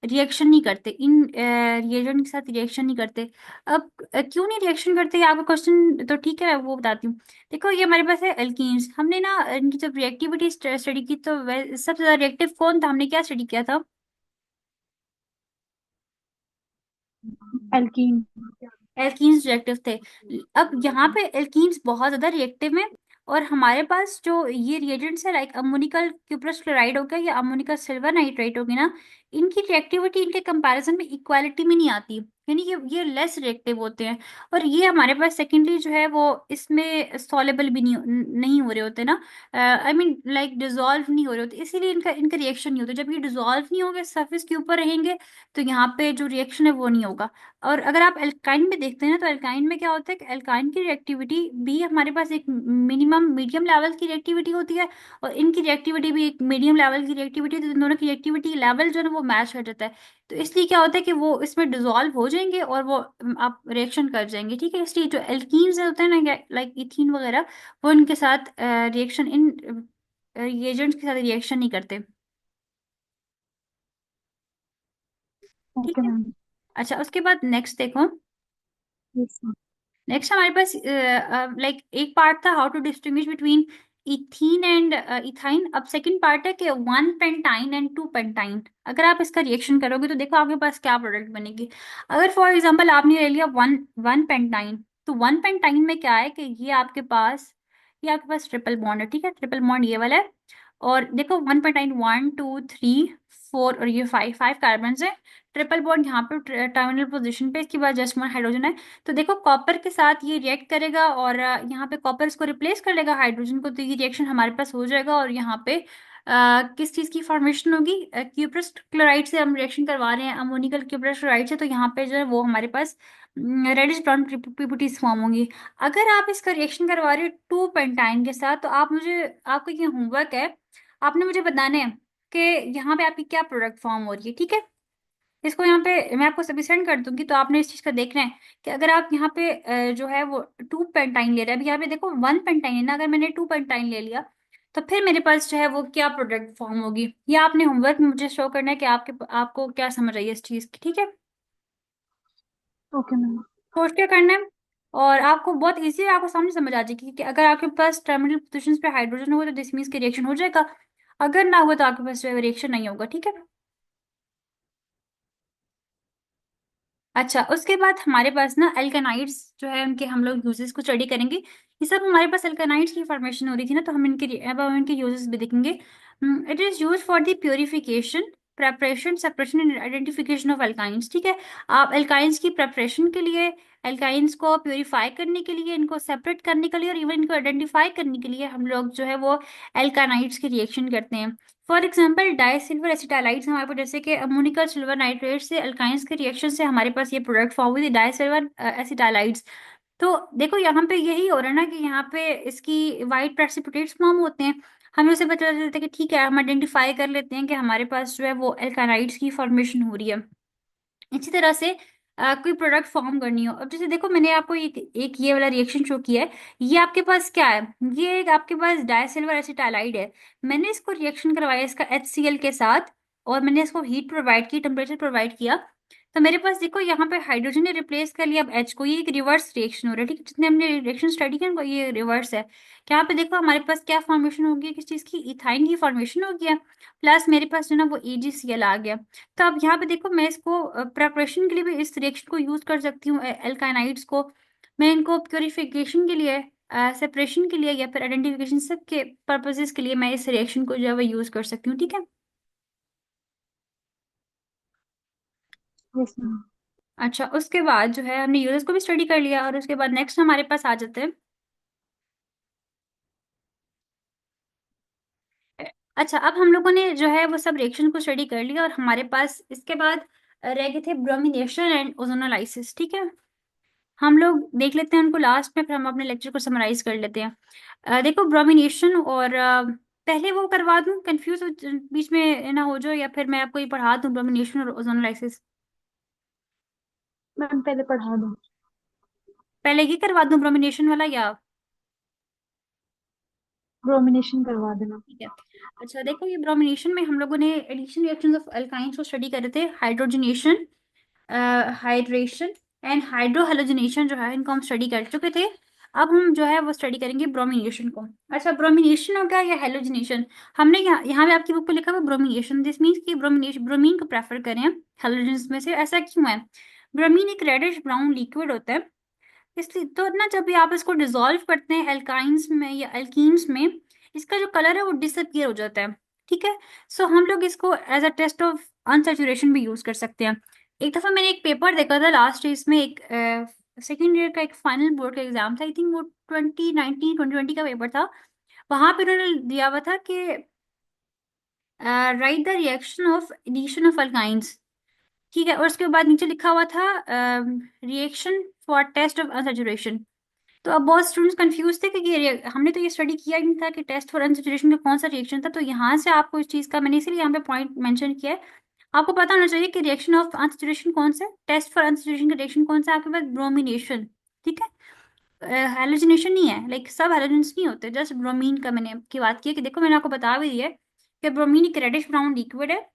Speaker 1: रिएक्शन नहीं करते, इन रिएजेंट के साथ रिएक्शन नहीं करते। अब क्यों नहीं रिएक्शन करते, ये आपका क्वेश्चन तो ठीक है, वो बताती हूँ। देखो ये हमारे पास है एल्कीन्स, हमने ना इनकी जब रिएक्टिविटी स्टडी की तो सबसे ज्यादा रिएक्टिव कौन था, हमने क्या स्टडी किया था?
Speaker 2: एल्कीन।
Speaker 1: एल्कीन्स रिएक्टिव थे। अब यहाँ पे एल्कीन्स बहुत ज्यादा रिएक्टिव हैं, और हमारे पास जो ये रिएजेंट्स है लाइक अमोनिकल क्यूप्रस क्लोराइड हो गया या अमोनिकल सिल्वर नाइट्रेट हो गया ना, इनकी रिएक्टिविटी इनके कंपैरिजन में इक्वालिटी में नहीं आती, यानी कि ये लेस रिएक्टिव होते हैं। और ये हमारे पास सेकेंडली जो है वो इसमें सॉलेबल भी नहीं हो रहे होते ना, आई मीन लाइक डिजोल्व नहीं हो रहे होते, इसीलिए इनका इनका रिएक्शन नहीं होता। जब ये डिजोल्व नहीं होंगे सरफेस के ऊपर रहेंगे तो यहाँ पे जो रिएक्शन है वो नहीं होगा। और अगर आप एल्काइन में देखते हैं ना, तो एल्काइन में क्या होता है कि एल्काइन की रिएक्टिविटी भी हमारे पास एक मिनिमम मीडियम लेवल की रिएक्टिविटी होती है, और इनकी रिएक्टिविटी भी एक मीडियम लेवल की रिएक्टिविटी होती है, तो इन दोनों की रिएक्टिविटी लेवल जो है ना वो मैच कर जाता है। तो इसलिए क्या होता है कि वो इसमें डिजोल्व हो जाएंगे और वो आप रिएक्शन कर जाएंगे, ठीक है। इसलिए जो एल्कीन्स होते हैं ना लाइक इथीन वगैरह, वो इनके साथ रिएक्शन इन रिएजेंट्स के साथ रिएक्शन नहीं करते, ठीक
Speaker 2: ओके
Speaker 1: है।
Speaker 2: मैम।
Speaker 1: अच्छा, उसके बाद नेक्स्ट देखो।
Speaker 2: Yes ma'am.
Speaker 1: नेक्स्ट हमारे पास लाइक एक पार्ट था how to distinguish between ethene and ethyne. अब सेकंड पार्ट है कि one pentyne and two pentyne, अगर आप इसका रिएक्शन करोगे तो देखो आपके पास क्या प्रोडक्ट बनेगी। अगर फॉर एग्जांपल आपने ले लिया वन वन पेंटाइन, तो वन पेंटाइन में क्या है कि ये आपके पास ट्रिपल बॉन्ड है, ठीक है, ट्रिपल बॉन्ड ये वाला है। और देखो वन पेंटाइन 1 2 3 4 और ये 5 कार्बन है। ट्रिपल बॉन्ड यहाँ पे टर्मिनल पोजीशन पे, इसके बाद जस्ट 1 हाइड्रोजन है। तो देखो कॉपर के साथ ये रिएक्ट करेगा और यहाँ पे कॉपर इसको रिप्लेस कर लेगा हाइड्रोजन को, तो ये रिएक्शन हमारे पास हो जाएगा और यहाँ पे किस चीज की फॉर्मेशन होगी, क्यूप्रस क्लोराइड से हम रिएक्शन करवा रहे हैं, अमोनिकल क्यूप्रस क्लोराइड से, तो यहाँ पे जो है वो हमारे पास रेडिश ब्राउन पीपीटीज फॉर्म होंगी। अगर आप इसका रिएक्शन करवा रहे हो 2 पेंटाइन के साथ, तो आप मुझे, आपको ये होमवर्क है, आपने मुझे बताना है कि यहाँ पे आपकी क्या प्रोडक्ट फॉर्म हो रही है, ठीक है। इसको यहाँ पे मैं आपको सभी सेंड कर दूंगी, तो आपने इस चीज का देखना है कि अगर आप यहाँ पे जो है वो 2 पेंटाइन ले रहे हैं, अभी यहाँ पे देखो 1 पेंटाइन है ना, अगर मैंने 2 पेंटाइन ले लिया तो फिर मेरे पास जो है वो क्या प्रोडक्ट फॉर्म होगी, या आपने होमवर्क में मुझे शो करना है कि आपको क्या समझ आई है इस चीज की, ठीक है।
Speaker 2: Okay ma'am.
Speaker 1: सोच के करना है, और आपको बहुत इजी है, आपको सामने समझ आ जाएगी कि अगर आपके पास टर्मिनल पोजीशंस पे हाइड्रोजन होगा तो दिस मींस की रिएक्शन हो जाएगा, अगर ना हुआ तो आपके पास रिएक्शन नहीं होगा, ठीक है। अच्छा, उसके बाद हमारे पास ना एल्केनाइड्स जो है उनके हम लोग यूजेस को स्टडी करेंगे। ये सब हमारे पास एल्केनाइड्स की फॉर्मेशन हो रही थी ना, तो हम इनके, अब हम इनके यूजेस भी देखेंगे। It is use for the purification, preparation, separation and identification of alkynes, ठीक है। आप एल्काइंस की प्रेपरेशन के लिए, एल्काइंस को प्योरीफाई करने के लिए, इनको सेपरेट करने के लिए और इवन इनको आइडेंटिफाई करने के लिए हम लोग जो है वो एल्कानाइड्स की रिएक्शन करते हैं। फॉर एग्जाम्पल डाइसिल्वर एसिटाइलाइड्स हमारे पास, जैसे कि अमोनिकल सिल्वर नाइट्रेट से अल्काइंस के रिएक्शन से हमारे पास ये प्रोडक्ट फॉर्म हुई थी डाइसिल्वर एसिटाइलाइड्स। तो देखो यहाँ पे यही हो रहा है ना कि यहाँ पे इसकी वाइट प्रेसिपिटेट्स फॉर्म होते हैं, हमें उसे पता चलता है कि ठीक है, हम आइडेंटिफाई कर लेते हैं कि हमारे पास जो है वो एल्कानाइड्स की फॉर्मेशन हो रही है। इसी तरह से कोई प्रोडक्ट फॉर्म करनी हो, अब जैसे देखो मैंने आपको एक ये वाला रिएक्शन शो किया है, ये आपके पास क्या है, ये एक आपके पास डायसिल्वर एसिटाइलाइड है। मैंने इसको रिएक्शन करवाया इसका HCl के साथ, और मैंने इसको हीट प्रोवाइड की, टेम्परेचर प्रोवाइड किया, तो मेरे पास देखो यहाँ पे हाइड्रोजन ने रिप्लेस कर लिया अब H को, ये एक रिवर्स रिएक्शन हो रहा है, ठीक है। जितने हमने रिएक्शन स्टडी किया उनको ये रिवर्स है। यहाँ पे देखो हमारे पास क्या फॉर्मेशन होगी, किस चीज की, इथाइन की फॉर्मेशन हो गया, प्लस मेरे पास जो ना वो AgCl आ गया। तो अब यहाँ पे देखो मैं इसको प्रेपरेशन के लिए भी इस रिएक्शन को यूज कर सकती हूँ, एल्काइनाइड्स को। मैं इनको प्योरिफिकेशन के लिए, सेपरेशन के लिए, या फिर आइडेंटिफिकेशन, सब के पर्पसेस के लिए मैं इस रिएक्शन को जो है वो यूज कर सकती हूँ, ठीक है।
Speaker 2: Yes ma'am.
Speaker 1: अच्छा, उसके बाद जो है हमने यूजेस को भी स्टडी कर लिया, और उसके बाद नेक्स्ट हमारे पास आ जाते हैं। अच्छा, अब हम लोगों ने जो है वो सब रिएक्शन को स्टडी कर लिया, और हमारे पास इसके बाद रह गए थे ब्रोमिनेशन एंड ओजोनोलाइसिस, ठीक है। हम लोग देख लेते हैं उनको लास्ट में, फिर हम अपने लेक्चर को समराइज कर लेते हैं। देखो ब्रोमिनेशन और पहले वो करवा दूं, कंफ्यूज बीच में ना हो जाओ, या फिर मैं आपको ये पढ़ा दूं ब्रोमिनेशन और ओजोनोलाइसिस,
Speaker 2: मैम पहले पढ़ा दो।
Speaker 1: पहले ये करवा दूं ब्रोमिनेशन वाला, या
Speaker 2: ब्रोमिनेशन करवा देना।
Speaker 1: ठीक है। अच्छा देखो, ये ब्रोमिनेशन में हम लोगों ने एडिशन रिएक्शंस ऑफ अल्काइंस को स्टडी कर रहे थे, हाइड्रोजनेशन, हाइड्रेशन एंड हाइड्रोहैलोजनेशन जो है इनको हम स्टडी कर चुके थे। अब हम जो है वो स्टडी करेंगे ब्रोमिनेशन को। अच्छा, ब्रोमिनेशन हो गया या हेलोजनेशन, हमने यहाँ पे आपकी बुक पे लिखा हुआ ब्रोमिनेशन, दिस मीन्स कि ब्रोमिनेशन, ब्रोमीन को प्रेफर करें हेलोजेंस में से, ऐसा क्यों है। ब्रोमीन एक रेडिश ब्राउन लिक्विड होता है, इसलिए तो ना जब भी आप इसको डिसॉल्व करते हैं एल्काइंस में या एल्कीन्स में, इसका जो कलर है वो डिसअपियर हो जाता है, ठीक है। सो हम लोग इसको as a test of unsaturation भी यूज कर सकते हैं। एक दफा मैंने एक पेपर देखा था लास्ट इसमें, एक सेकेंड ईयर का एक फाइनल बोर्ड का एग्जाम था, आई थिंक वो 2019 2020 का पेपर था। वहां पे उन्होंने दिया हुआ था कि write the reaction of addition of alkynes, ठीक है, और उसके बाद नीचे लिखा हुआ था reaction for test of unsaturation. तो अब बहुत स्टूडेंट्स कंफ्यूज थे कि हमने तो ये स्टडी किया ही नहीं था कि टेस्ट फॉर अनसेचुरेशन का कौन सा रिएक्शन था, तो यहाँ से आपको इस चीज का मैंने इसीलिए यहाँ पे पॉइंट मेंशन किया है। आपको पता होना चाहिए कि रिएक्शन ऑफ अनसेचुरेशन कौन सा है, टेस्ट फॉर अनसेचुरेशन का रिएक्शन कौन सा है आपके पास, ब्रोमिनेशन, ठीक है। हेलोजिनेशन नहीं है, लाइक सब हेलोजेंस नहीं होते, जस्ट ब्रोमीन का मैंने की बात की है कि देखो मैंने आपको बता भी दिया है कि ब्रोमीन एक रेडिश ब्राउन लिक्विड है।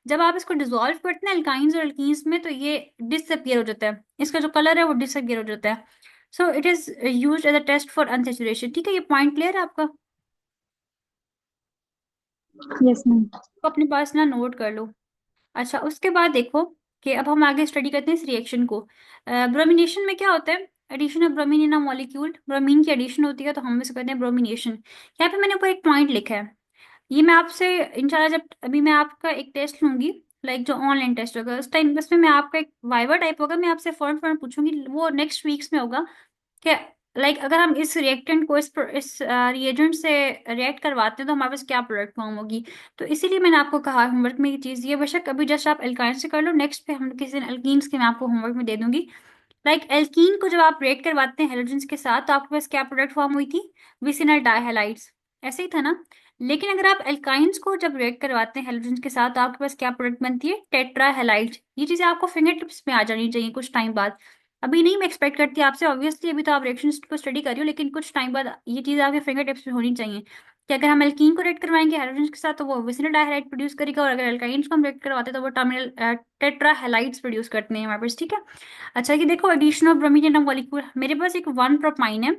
Speaker 1: जब आप इसको डिसॉल्व करते हैं अल्काइंस और अल्कीन्स में, तो ये डिसअपियर हो जाता है, इसका जो कलर है वो डिसअपियर हो जाता है। So it is use as a test for unsaturation, ठीक है। ये पॉइंट क्लियर है आपका,
Speaker 2: यस मैम।
Speaker 1: तो अपने पास ना नोट कर लो। अच्छा, उसके बाद देखो कि अब हम आगे स्टडी करते हैं इस रिएक्शन को। ब्रोमिनेशन में क्या होता है, addition of bromine in a molecule, bromine की एडिशन होती है तो हम इसे कहते हैं ब्रोमिनेशन। यहाँ पे मैंने ऊपर एक पॉइंट लिखा है, ये मैं आपसे इंशाल्लाह जब अभी मैं आपका एक टेस्ट लूंगी, लाइक जो ऑनलाइन टेस्ट होगा उस टाइम, उसमें मैं आपका एक वाइवा टाइप होगा, मैं आपसे फौरन फौरन पूछूंगी, वो नेक्स्ट वीक्स में होगा कि लाइक अगर हम इस रिएक्टेंट को इस रिएजेंट से रिएक्ट करवाते हैं तो हमारे पास क्या प्रोडक्ट फॉर्म होगी। तो इसीलिए मैंने आपको कहा होमवर्क में ये चीज़, ये बेशक अभी जस्ट आप एल्काइन से कर लो, नेक्स्ट पे हम किसी दिन एल्कीन्स के मैं आपको होमवर्क में दे दूंगी। लाइक एल्कीन को जब आप रिएक्ट करवाते हैं हेलोजेंस के साथ तो आपके पास क्या प्रोडक्ट फॉर्म हुई थी, विसिनल डाइहैलाइड्स, ऐसे ही था ना। लेकिन अगर आप एल्काइंस को जब रिएक्ट करवाते हैं हेलोजेंस के साथ तो आपके पास क्या प्रोडक्ट बनती है, टेट्रा हैलाइड्स। ये चीजें आपको फिंगर टिप्स में आ जानी चाहिए कुछ टाइम बाद। अभी नहीं मैं एक्सपेक्ट करती आपसे, ऑब्वियसली अभी तो आप रिएक्शन को स्टडी कर रही हो, लेकिन कुछ टाइम बाद ये चीज आपके फिंगर टिप्स में होनी चाहिए कि अगर हम एल्कीन को रिएक्ट करवाएंगे हेलोजेंस के साथ तो वो विसिनल डाइहैलाइड प्रोड्यूस करेगा, और अगर एल्काइंस को हम रिएक्ट करवाते हैं तो वो टर्मिनल टेट्रा हैलाइड्स प्रोड्यूस करते हैं हमारे पास, ठीक है। अच्छा कि देखो addition of bromine in a molecule, मेरे पास एक वन प्रोपाइन है,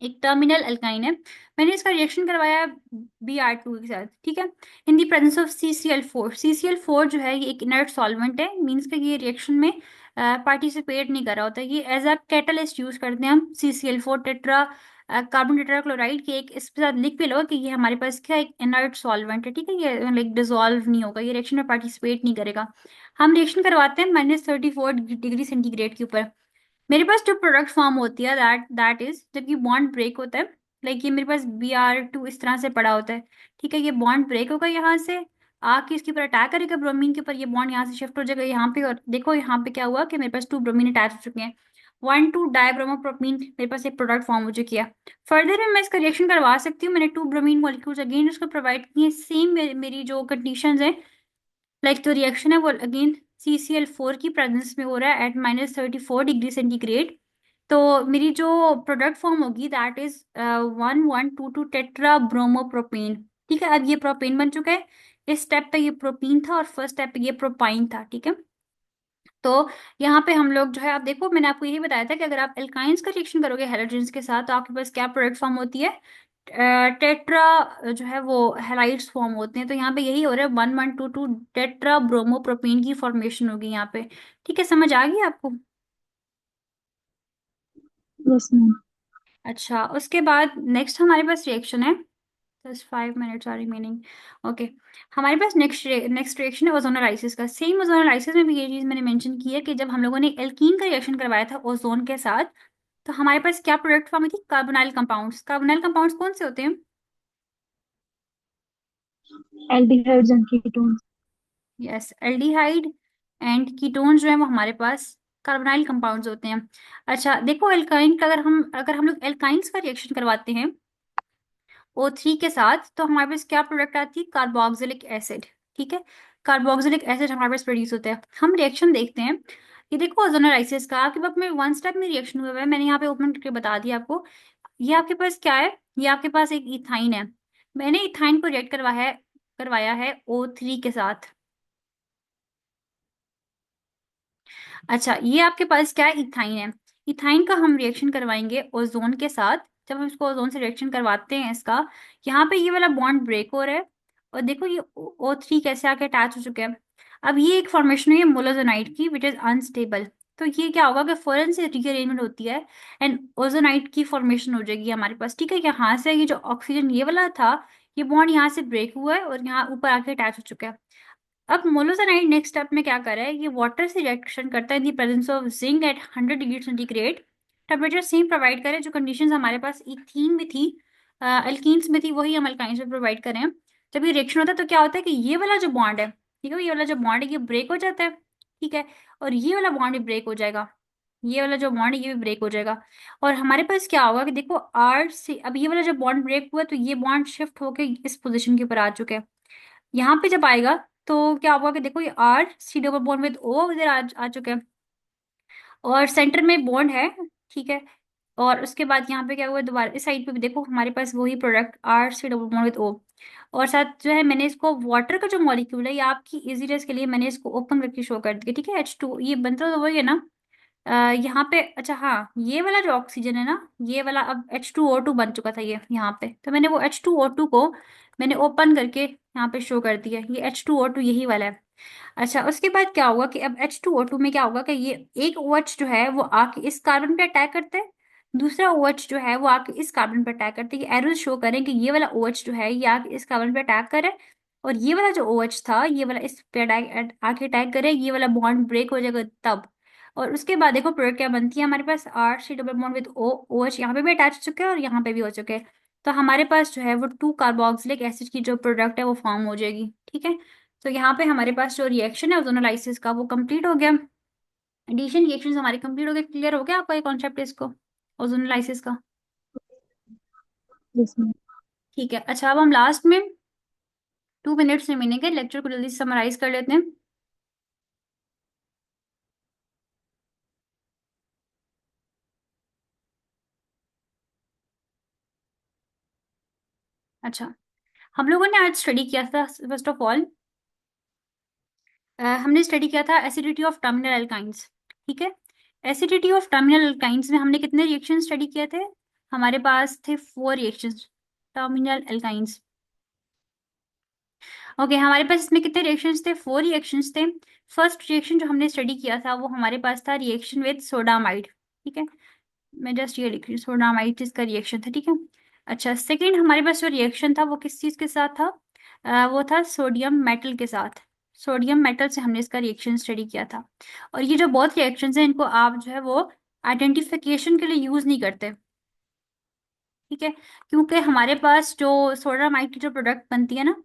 Speaker 1: एक टर्मिनल एल्काइन है, मैंने इसका रिएक्शन करवाया Br2 के साथ, ठीक है, in the presence of CCl4। CCl4 जो है ये एक इनर्ट सॉल्वेंट है, मीन्स कि ये रिएक्शन में पार्टिसिपेट नहीं कर रहा होता, ये एज अ कैटलिस्ट यूज करते हैं हम CCl4 टेट्रा कार्बन टेट्राक्लोराइड के एक, इसके साथ लिख भी लो कि ये हमारे पास क्या एक इनर्ट सॉल्वेंट है, ठीक है, ये लाइक डिजोल्व नहीं होगा, ये रिएक्शन में पार्टिसिपेट नहीं करेगा। हम रिएक्शन करवाते हैं -34 डिग्री सेंटीग्रेड के ऊपर। मेरे पास जो प्रोडक्ट फॉर्म होती है दैट इज जब ये बॉन्ड ब्रेक होता है, लाइक ये मेरे पास Br2 इस तरह से पड़ा होता है, ठीक है, ये बॉन्ड ब्रेक होगा यहाँ से, आके इसके ऊपर अटैक करेगा ब्रोमीन के ऊपर, ये बॉन्ड यहाँ से शिफ्ट हो जाएगा यहाँ पे, और देखो यहाँ पे क्या हुआ कि मेरे पास 2 ब्रोमीन अटैच हो चुके हैं, 1,2 डाइब्रोमोप्रोपीन मेरे पास एक प्रोडक्ट फॉर्म हो चुकी है। फर्दर में मैं इसका रिएक्शन करवा सकती हूँ, मैंने 2 ब्रोमीन मॉलिक्यूल्स अगेन उसको प्रोवाइड किए, सेम मेरी जो कंडीशंस है, लाइक जो रिएक्शन है वो अगेन CCl4 की प्रेजेंस में हो रहा है एट -34 डिग्री सेंटीग्रेड। तो मेरी जो प्रोडक्ट फॉर्म होगी दैट इज 1122 टेट्रा ब्रोमोप्रोपेन, ठीक है। अब ये प्रोपेन बन चुका है, इस स्टेप पे ये प्रोपीन था और फर्स्ट स्टेप पे ये प्रोपाइन था, ठीक है। तो यहाँ पे हम लोग जो है, आप देखो मैंने आपको यही बताया था कि अगर आप एल्काइंस का रिएक्शन करोगे हैलोजेंस के साथ तो आपके पास क्या प्रोडक्ट फॉर्म होती है, टेट्रा जो है वो हैलाइड्स फॉर्म होते हैं। तो यहाँ पे यही हो रहा है 1122 टेट्रा ब्रोमोप्रोपीन की फॉर्मेशन होगी यहाँ पे, ठीक है, समझ आ गई आपको।
Speaker 2: Yes ma'am.
Speaker 1: अच्छा उसके बाद नेक्स्ट हमारे पास रिएक्शन है, बस 5 मिनट्स आर रिमेनिंग, ओके। हमारे पास नेक्स्ट नेक्स्ट रिएक्शन है ओजोनोलाइसिस का। सेम ओजोनोलाइसिस में भी ये चीज मैंने मेंशन की है कि जब हम लोगों ने एल्कीन का रिएक्शन करवाया था ओजोन के साथ तो हमारे पास क्या प्रोडक्ट फॉर्म हुई थी, कार्बोनाइल कंपाउंड्स। कार्बोनाइल कंपाउंड्स कौन से होते हैं,
Speaker 2: aldehydes and ketones.
Speaker 1: Yes aldehyde and ketone जो है वो हमारे पास कार्बोनाइल कंपाउंड्स होते हैं। अच्छा देखो एल्काइन का अगर हम लोग एल्काइंस का रिएक्शन करवाते हैं O3 के साथ तो हमारे पास क्या प्रोडक्ट आती है, कार्बोक्सिलिक एसिड, ठीक है। कार्बोक्सिलिक एसिड हमारे पास प्रोड्यूस होता है। हम रिएक्शन देखते हैं, ये देखो ओजोनोलाइसिस का आपके पास में वन स्टेप में रिएक्शन हुआ है, मैंने यहाँ पे ओपन करके बता दिया आपको। ये आपके पास क्या है, ये आपके पास एक इथाइन है, मैंने इथाइन को रिएक्ट करवाया है O3 के साथ। अच्छा ये आपके पास क्या है, इथाइन है, इथाइन का हम रिएक्शन करवाएंगे ओजोन के साथ। जब हम इसको ओजोन से रिएक्शन करवाते हैं इसका, यहाँ पे ये वाला बॉन्ड ब्रेक हो रहा है, और देखो ये O3 कैसे आके अटैच हो चुके हैं। अब ये एक फॉर्मेशन हुई है मोलाजोनाइड की विच इज अनस्टेबल। तो ये क्या होगा कि फौरन से रीअरेंजमेंट होती है एंड ओजोनाइड की फॉर्मेशन हो जाएगी हमारे पास, ठीक है। यहाँ से ये जो ऑक्सीजन ये वाला था, ये बॉन्ड यहाँ से ब्रेक हुआ है और यहाँ ऊपर आके अटैच हो चुका है। अब मोलोसाइनाइड नेक्स्ट स्टेप में क्या कर रहा है, ये वाटर से रिएक्शन करता है in the presence of zinc at 100 degree centigrade. Temperature same provide करें जो कंडीशंस हमारे पास इथीन में थी, एल्कीन्स में थी, वही हम अल्काइंस में प्रोवाइड करें। जब ये रिएक्शन होता है तो क्या होता है कि ये वाला जो बॉन्ड है, ठीक है, ये वाला जो बॉन्ड है ये ब्रेक हो जाता है, ठीक है, और ये वाला बॉन्ड भी ब्रेक हो जाएगा, ये वाला जो बॉन्ड है ये भी ब्रेक हो जाएगा। और हमारे पास क्या होगा कि देखो आर से अब ये वाला जो बॉन्ड ब्रेक हुआ तो ये बॉन्ड शिफ्ट होके इस पोजीशन के ऊपर आ चुके हैं। यहाँ पे जब आएगा तो क्या होगा कि देखो ये R C double bond with O इधर आ चुके हैं, और सेंटर में बॉन्ड है, ठीक है। और उसके बाद यहाँ पे क्या हुआ, दोबारा इस साइड पे भी देखो हमारे पास वही product R C double bond with O। और साथ जो है मैंने इसको वाटर का जो मॉलिक्यूल है, ये आपकी इजीनेस के लिए मैंने इसको ओपन करके शो कर दिया, ठीक है। H2 ये बनता तो वही है ना, यहाँ पे अच्छा हाँ, ये वाला जो ऑक्सीजन है ना, ये वाला अब H2O2 बन चुका था ये यहाँ पे, तो मैंने वो H2O2 को मैंने ओपन करके यहाँ पे शो कर दिया, ये H2O2 यही वाला है। अच्छा उसके बाद क्या होगा कि अब H2O2 में क्या होगा कि ये एक OH जो है वो आके इस कार्बन पे अटैक करता है, दूसरा OH जो है वो आके इस कार्बन पर अटैक करते हैं, एरोज शो करें कि ये वाला OH जो है ये आके इस कार्बन पे अटैक करे, और ये वाला जो OH था ये वाला इस पे अटैक आके अटैक करे, ये वाला बॉन्ड ब्रेक हो जाएगा तब। और उसके बाद देखो प्रोडक्ट क्या बनती है हमारे पास, R C double bond with OH यहाँ पे भी अटैच हो चुके हैं और यहाँ पे भी हो चुके हैं। तो हमारे पास जो है वो 2 कार्बोक्सिलिक एसिड की जो प्रोडक्ट है वो फॉर्म हो जाएगी। ठीक है, तो यहाँ पे हमारे पास जो रिएक्शन है ओजोनोलाइसिस का वो कंप्लीट हो गया। एडिशन रिएक्शन हमारे कंप्लीट हो गए। क्लियर हो गया आपका ये कॉन्सेप्ट इसको, ओजोनोलाइसिस का?
Speaker 2: Yes ma'am.
Speaker 1: ठीक है, अच्छा अब हम लास्ट में 2 मिनट्स में मिलेंगे, लेक्चर को जल्दी समराइज कर लेते हैं। अच्छा, हम लोगों ने आज स्टडी किया था, फर्स्ट ऑफ ऑल हमने स्टडी किया था एसिडिटी ऑफ टर्मिनल एल्काइंस। ठीक है, एसिडिटी ऑफ टर्मिनल एल्काइंस में हमने कितने रिएक्शन स्टडी किए थे? हमारे पास थे 4 रिएक्शंस टर्मिनल एल्काइंस। ओके, हमारे पास इसमें कितने रिएक्शंस थे? 4 रिएक्शंस थे। फर्स्ट रिएक्शन जो हमने स्टडी किया था वो हमारे पास था रिएक्शन विद सोडामाइड। ठीक है, मैं जस्ट ये लिख रही हूँ, सोडामाइड इसका रिएक्शन था। ठीक है, अच्छा सेकंड हमारे पास जो रिएक्शन था वो किस चीज के साथ था? वो था सोडियम मेटल के साथ। सोडियम मेटल से हमने इसका रिएक्शन स्टडी किया था। और ये जो बहुत रिएक्शंस हैं इनको आप जो है वो आइडेंटिफिकेशन के लिए यूज नहीं करते। ठीक है, क्योंकि हमारे पास जो सोडामाइड की जो प्रोडक्ट बनती है ना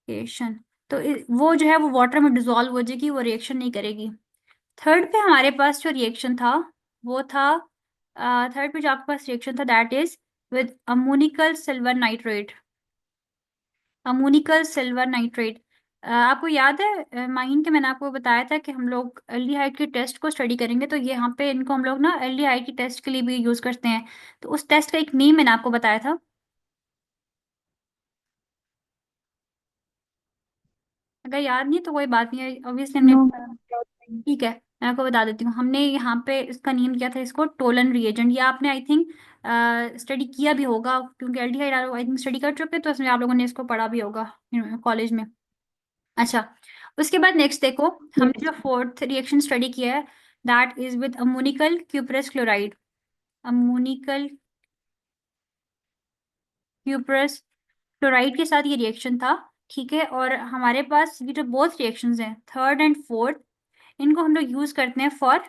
Speaker 1: रिएक्शन, तो वो जो है वो वाटर में डिजोल्व हो जाएगी, वो रिएक्शन नहीं करेगी। थर्ड पे हमारे पास जो रिएक्शन था वो था, थर्ड पे जो आपके पास रिएक्शन था that is with ammoniacal silver nitrate. Ammoniacal silver nitrate, आपको याद है माइन के मैंने आपको बताया था कि हम लोग एल्डिहाइड के टेस्ट को स्टडी करेंगे, तो ये यहाँ पे इनको हम लोग ना एल्डिहाइड की टेस्ट के लिए भी यूज करते हैं। तो उस टेस्ट का एक नेम मैंने आपको बताया था। अगर याद नहीं तो कोई बात नहीं है, ऑब्वियसली हमने।
Speaker 2: No ma'am.
Speaker 1: ठीक है, मैं आपको बता देती हूँ, हमने यहाँ पे इसका नेम किया था इसको टोलन रिएजेंट। ये आपने आई थिंक स्टडी किया भी होगा, क्योंकि एल्डिहाइड आई थिंक स्टडी कर चुके, तो इसमें आप लोगों ने इसको पढ़ा भी होगा कॉलेज में। अच्छा, उसके बाद नेक्स्ट देखो, हमने
Speaker 2: यस।
Speaker 1: जो फोर्थ रिएक्शन स्टडी किया है that is with ammoniacal cuprous chloride. Ammoniacal cuprous chloride के साथ ये रिएक्शन था। ठीक है, और हमारे पास ये जो बोथ रिएक्शंस हैं थर्ड एंड फोर्थ, इनको हम लोग यूज करते हैं फॉर